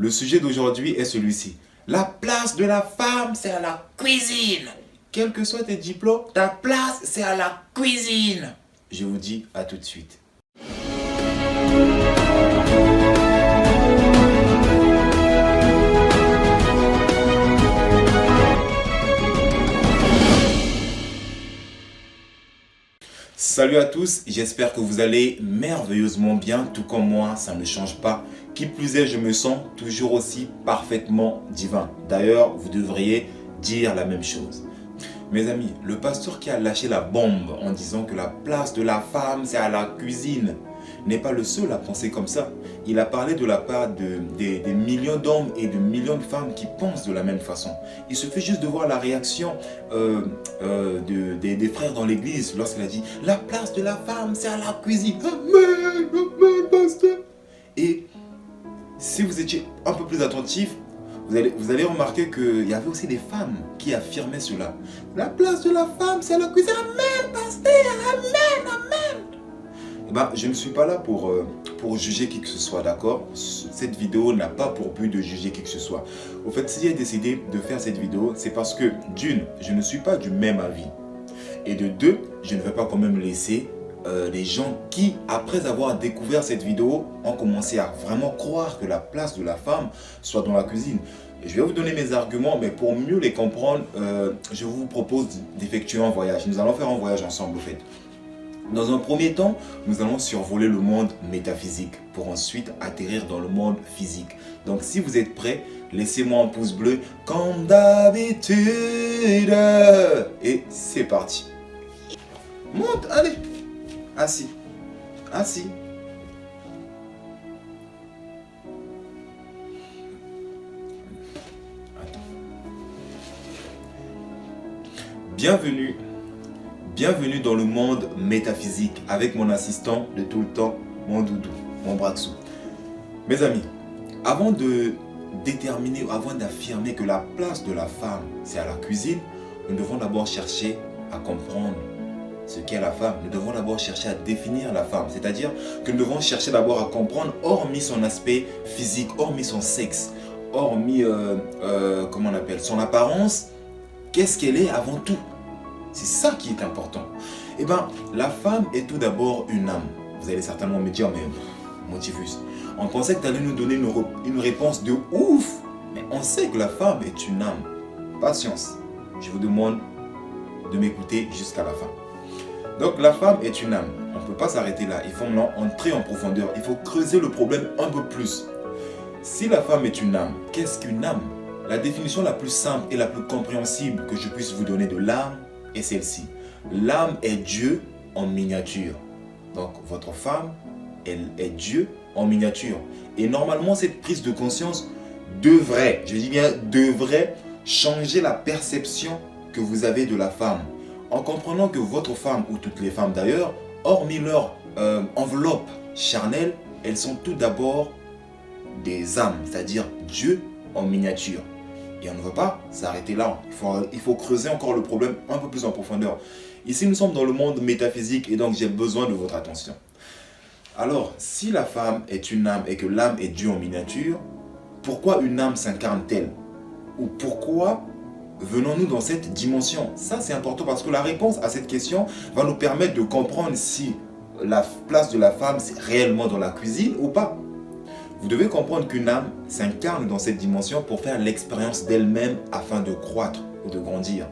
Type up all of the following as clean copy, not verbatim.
Le sujet d'aujourd'hui est celui-ci. La place de la femme, c'est à la cuisine. Quels que soient tes diplômes, ta place, c'est à la cuisine. Je vous dis à tout de suite. Salut à tous, j'espère que vous allez merveilleusement bien, tout comme moi, ça ne change pas. Qui plus est, je me sens toujours aussi parfaitement divin. D'ailleurs, vous devriez dire la même chose. Mes amis, le pasteur qui a lâché la bombe en disant que la place de la femme, c'est à la cuisine, n'est pas le seul à penser comme ça. Il a parlé de la part des millions d'hommes et de millions de femmes qui pensent de la même façon. Il suffit juste de voir la réaction des frères dans l'église lorsqu'il a dit « La place de la femme, c'est à la cuisine. » Amen, amen, pasteur. Et si vous étiez un peu plus attentif, vous allez remarquer qu'il y avait aussi des femmes qui affirmaient cela. « La place de la femme, c'est à la cuisine. Amen, pasteur, amen, amen. » Eh ben, je ne suis pas là pour juger qui que ce soit, d'accord? Cette vidéo n'a pas pour but de juger qui que ce soit. Au fait, si j'ai décidé de faire cette vidéo, c'est parce que, d'une, je ne suis pas du même avis. Et de deux, je ne vais pas quand même laisser les gens qui, après avoir découvert cette vidéo, ont commencé à vraiment croire que la place de la femme soit dans la cuisine. Je vais vous donner mes arguments, mais pour mieux les comprendre, je vous propose d'effectuer un voyage. Nous allons faire un voyage ensemble, au fait. Dans un premier temps, nous allons survoler le monde métaphysique pour ensuite atterrir dans le monde physique. Donc si vous êtes prêts, laissez-moi un pouce bleu comme d'habitude. Et c'est parti. Monte, allez. Assis. Assis. Attends. Bienvenue dans le monde métaphysique avec mon assistant de tout le temps, mon doudou, mon bras dessous. Mes amis, avant de déterminer, avant d'affirmer que la place de la femme, c'est à la cuisine, nous devons d'abord chercher à comprendre ce qu'est la femme. Nous devons d'abord chercher à définir la femme. C'est-à-dire que nous devons chercher d'abord à comprendre, hormis son aspect physique, hormis son sexe, hormis, comment on appelle, son apparence, qu'est-ce qu'elle est avant tout. C'est ça qui est important. Eh bien, la femme est tout d'abord une âme. Vous allez certainement me dire, mais Motivus, on pensait que tu allais nous donner une réponse de ouf. Mais on sait que la femme est une âme. Patience. Je vous demande de m'écouter jusqu'à la fin. Donc, la femme est une âme. On ne peut pas s'arrêter là. Il faut maintenant entrer en profondeur. Il faut creuser le problème un peu plus. Si la femme est une âme, qu'est-ce qu'une âme? La définition la plus simple et la plus compréhensible que je puisse vous donner de l'âme est celle-ci. L'âme est Dieu en miniature. Donc votre femme, elle est Dieu en miniature. Et normalement, cette prise de conscience devrait, je dis bien devrait, changer la perception que vous avez de la femme. En comprenant que votre femme, ou toutes les femmes d'ailleurs, hormis leur enveloppe charnelle, elles sont tout d'abord des âmes, c'est-à-dire Dieu en miniature. Et on ne veut pas s'arrêter là. Il faut creuser encore le problème un peu plus en profondeur. Ici, nous sommes dans le monde métaphysique et donc j'ai besoin de votre attention. Alors, si la femme est une âme et que l'âme est Dieu en miniature, pourquoi une âme s'incarne-t-elle? Ou pourquoi venons-nous dans cette dimension? Ça, c'est important parce que la réponse à cette question va nous permettre de comprendre si la place de la femme, c'est réellement dans la cuisine ou pas. Vous devez comprendre qu'une âme s'incarne dans cette dimension pour faire l'expérience d'elle-même afin de croître ou de grandir.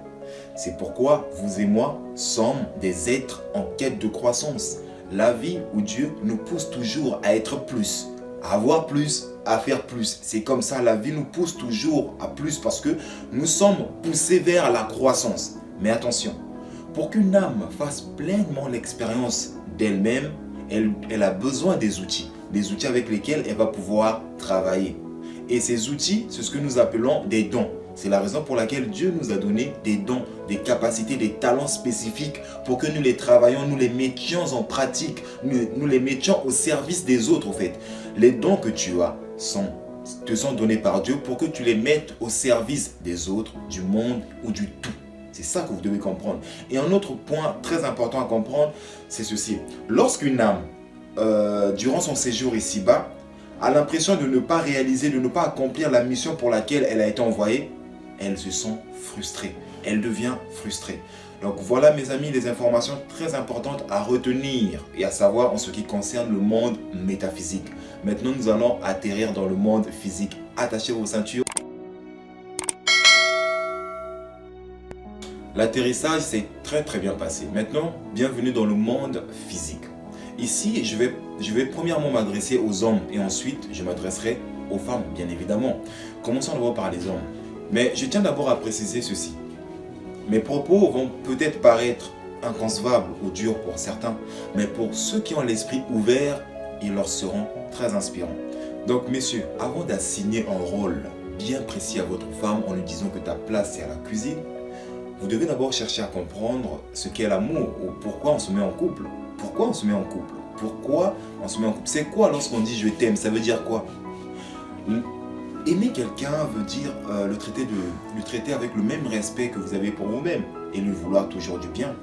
C'est pourquoi vous et moi sommes des êtres en quête de croissance. La vie où Dieu nous pousse toujours à être plus, à avoir plus, à faire plus. C'est comme ça, la vie nous pousse toujours à plus parce que nous sommes poussés vers la croissance. Mais attention, pour qu'une âme fasse pleinement l'expérience d'elle-même, elle a besoin des outils avec lesquels elle va pouvoir travailler. Et ces outils, c'est ce que nous appelons des dons. C'est la raison pour laquelle Dieu nous a donné des dons, des capacités, des talents spécifiques pour que nous les travaillions, nous les mettions en pratique, nous les mettions au service des autres en fait. Les dons que tu as te sont donnés par Dieu pour que tu les mettes au service des autres, du monde ou du tout. C'est ça que vous devez comprendre. Et un autre point très important à comprendre, c'est ceci. Lorsqu'une âme, durant son séjour ici-bas, a l'impression de ne pas réaliser, de ne pas accomplir la mission pour laquelle elle a été envoyée, elle se sent frustrée. Elle devient frustrée. Donc voilà mes amis, les informations très importantes à retenir et à savoir en ce qui concerne le monde métaphysique. Maintenant nous allons atterrir dans le monde physique. Attachez vos ceintures. L'atterrissage s'est très bien passé. Maintenant, bienvenue dans le monde physique. Ici, je vais premièrement m'adresser aux hommes et ensuite je m'adresserai aux femmes, bien évidemment. Commençons d'abord par les hommes. Mais je tiens d'abord à préciser ceci. Mes propos vont peut-être paraître inconcevables ou durs pour certains, mais pour ceux qui ont l'esprit ouvert, ils leur seront très inspirants. Donc messieurs, avant d'assigner un rôle bien précis à votre femme en lui disant que ta place c'est à la cuisine, vous devez d'abord chercher à comprendre ce qu'est l'amour ou pourquoi on se met en couple. Pourquoi on se met en couple? Pourquoi on se met en couple? C'est quoi lorsqu'on dit je t'aime? Ça veut dire quoi? Aimer quelqu'un veut dire le traiter avec le même respect que vous avez pour vous-même et lui vouloir toujours du bien.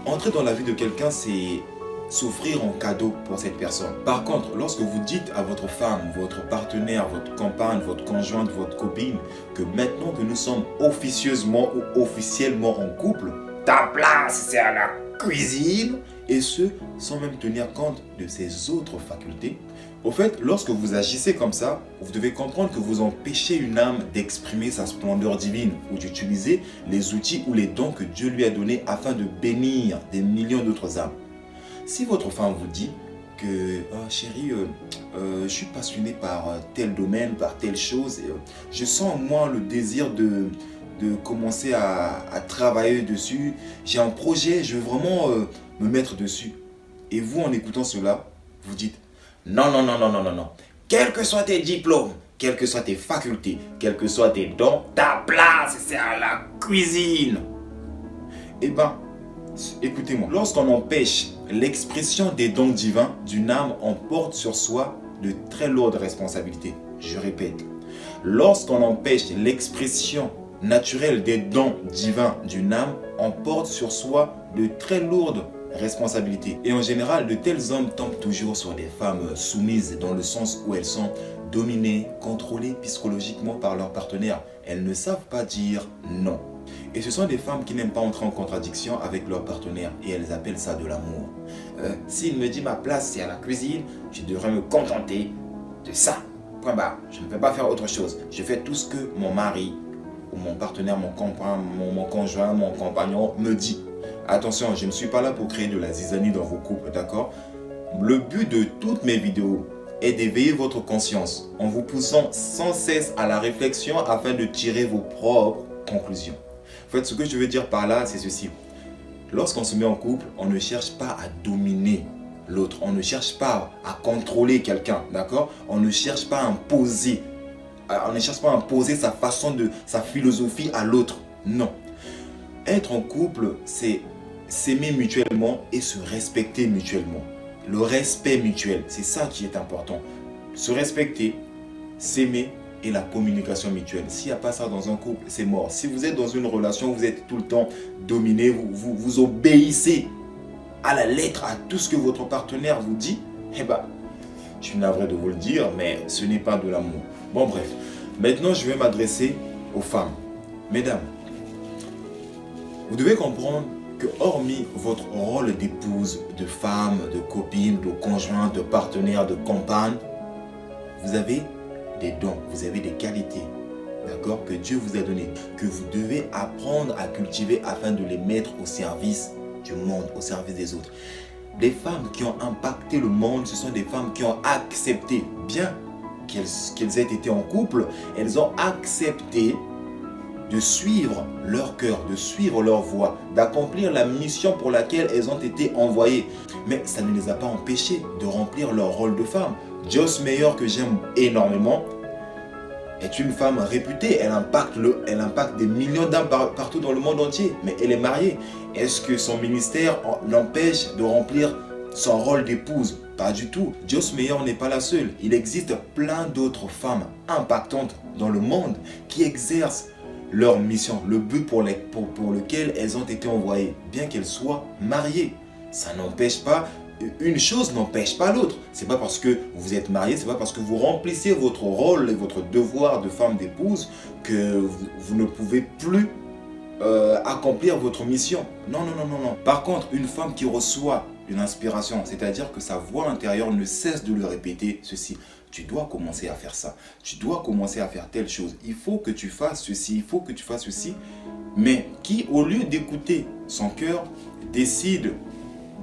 Entrer dans la vie de quelqu'un, c'est s'offrir en cadeau pour cette personne. Par contre, lorsque vous dites à votre femme, votre partenaire, votre compagne, votre conjointe, votre copine, que maintenant que nous sommes officieusement ou officiellement en couple, ta place c'est à la cuisine, et ce, sans même tenir compte de ses autres facultés. Au fait, lorsque vous agissez comme ça, vous devez comprendre que vous empêchez une âme d'exprimer sa splendeur divine ou d'utiliser les outils ou les dons que Dieu lui a donnés afin de bénir des millions d'autres âmes. Si votre femme vous dit que oh, chérie, je suis passionné par tel domaine, par telle chose, je sens en moi le désir de commencer à travailler dessus, j'ai un projet, je veux vraiment me mettre dessus. Et vous, en écoutant cela, vous dites non. Quels que soient tes diplômes, quelles que soient tes facultés, quels que soient tes dons, ta place, c'est à la cuisine. Eh bien, écoutez-moi, lorsqu'on empêche l'expression des dons divins d'une âme, on porte sur soi de très lourdes responsabilités. Je répète, lorsqu'on empêche l'expression naturelle des dons divins d'une âme, on porte sur soi de très lourdes responsabilités. Et en général, de tels hommes tombent toujours sur des femmes soumises dans le sens où elles sont dominées, contrôlées psychologiquement par leur partenaire. Elles ne savent pas dire non. Et ce sont des femmes qui n'aiment pas entrer en contradiction avec leur partenaire et elles appellent ça de l'amour. S'il me dit ma place c'est à la cuisine, je devrais me contenter de ça. Point barre. Je ne peux pas faire autre chose. Je fais tout ce que mon mari ou mon partenaire, mon conjoint, mon compagnon me dit. Attention, je ne suis pas là pour créer de la zizanie dans vos couples, d'accord? Le but de toutes mes vidéos est d'éveiller votre conscience en vous poussant sans cesse à la réflexion afin de tirer vos propres conclusions. En fait, ce que je veux dire par là, c'est ceci. Lorsqu'on se met en couple, on ne cherche pas à dominer l'autre. On ne cherche pas à contrôler quelqu'un, d'accord? On ne cherche pas à imposer. On ne cherche pas à imposer sa façon sa philosophie à l'autre. Non. Être en couple, c'est s'aimer mutuellement et se respecter mutuellement. Le respect mutuel, c'est ça qui est important. Se respecter, s'aimer et la communication mutuelle. S'il n'y a pas ça dans un couple, c'est mort. Si vous êtes dans une relation, vous êtes tout le temps dominé, vous obéissez à la lettre à tout ce que votre partenaire vous dit, eh bien, je suis navré de vous le dire, mais ce n'est pas de l'amour. Bon, bref. Maintenant, je vais m'adresser aux femmes. Mesdames, vous devez comprendre que hormis votre rôle d'épouse, de femme, de copine, de conjointe, de partenaire, de compagne, vous avez des dons, vous avez des qualités, d'accord, que Dieu vous a données, que vous devez apprendre à cultiver afin de les mettre au service du monde, au service des autres. Les femmes qui ont impacté le monde, ce sont des femmes qui ont accepté, bien qu'elles aient été en couple, elles ont accepté de suivre leur cœur, de suivre leur voie, d'accomplir la mission pour laquelle elles ont été envoyées. Mais ça ne les a pas empêchées de remplir leur rôle de femme. Joyce Meyer, que j'aime énormément, est une femme réputée. Elle impacte des millions d'âmes partout dans le monde entier. Mais elle est mariée. Est-ce que son ministère l'empêche de remplir son rôle d'épouse? Pas du tout. Joyce Meyer n'est pas la seule. Il existe plein d'autres femmes impactantes dans le monde qui exercent leur mission, le but pour lequel elles ont été envoyées, bien qu'elles soient mariées. Ça n'empêche pas une chose n'empêche pas l'autre. C'est pas parce que vous êtes marié, c'est pas parce que vous remplissez votre rôle et votre devoir de femme d'épouse que vous ne pouvez plus accomplir votre mission. Non, non, non, non, non. Par contre, une femme qui reçoit une inspiration, c'est-à-dire que sa voix intérieure ne cesse de lui répéter ceci. Tu dois commencer à faire ça. Tu dois commencer à faire telle chose. Il faut que tu fasses ceci. Il faut que tu fasses ceci. Mais qui, au lieu d'écouter son cœur, décide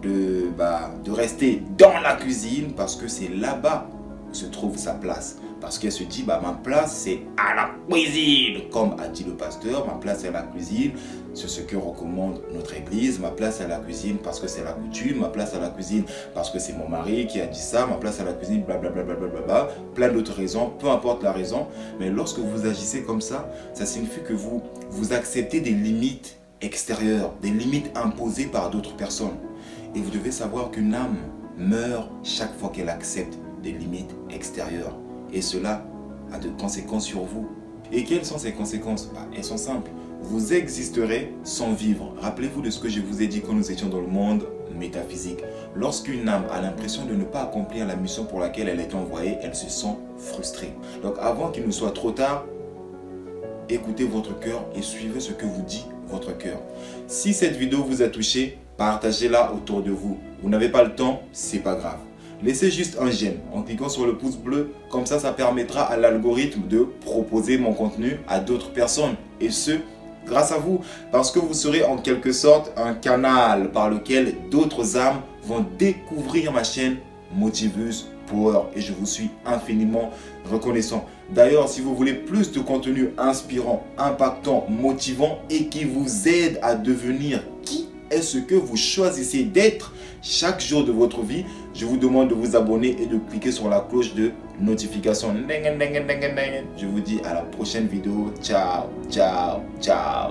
de rester dans la cuisine parce que c'est là-bas que se trouve sa place. Parce qu'elle se dit, ma place c'est à la cuisine. Comme a dit le pasteur, ma place c'est à la cuisine. C'est ce que recommande notre église. Ma place c'est à la cuisine parce que c'est la coutume. Ma place à la cuisine parce que c'est mon mari qui a dit ça. Ma place à la cuisine, blablabla. Plein d'autres raisons, peu importe la raison. Mais lorsque vous agissez comme ça signifie que vous acceptez des limites extérieures, des limites imposées par d'autres personnes. Et vous devez savoir qu'une âme meurt chaque fois qu'elle accepte des limites extérieures. Et cela a de conséquences sur vous. Et quelles sont ces conséquences? Elles sont simples. Vous existerez sans vivre. Rappelez-vous de ce que je vous ai dit quand nous étions dans le monde métaphysique. Lorsqu'une âme a l'impression de ne pas accomplir la mission pour laquelle elle est envoyée, elle se sent frustrée. Donc avant qu'il ne soit trop tard, écoutez votre cœur et suivez ce que vous dit votre cœur. Si cette vidéo vous a touché, partagez-la autour de vous. Vous n'avez pas le temps, c'est pas grave. Laissez juste un j'aime en cliquant sur le pouce bleu. Comme ça permettra à l'algorithme de proposer mon contenu à d'autres personnes. Et ce, grâce à vous. Parce que vous serez en quelque sorte un canal par lequel d'autres âmes vont découvrir ma chaîne Motiveuse Power. Et je vous suis infiniment reconnaissant. D'ailleurs, si vous voulez plus de contenu inspirant, impactant, motivant et qui vous aide à devenir qui est ce que vous choisissez d'être chaque jour de votre vie, je vous demande de vous abonner et de cliquer sur la cloche de notification. Je vous dis à la prochaine vidéo. Ciao, ciao, ciao.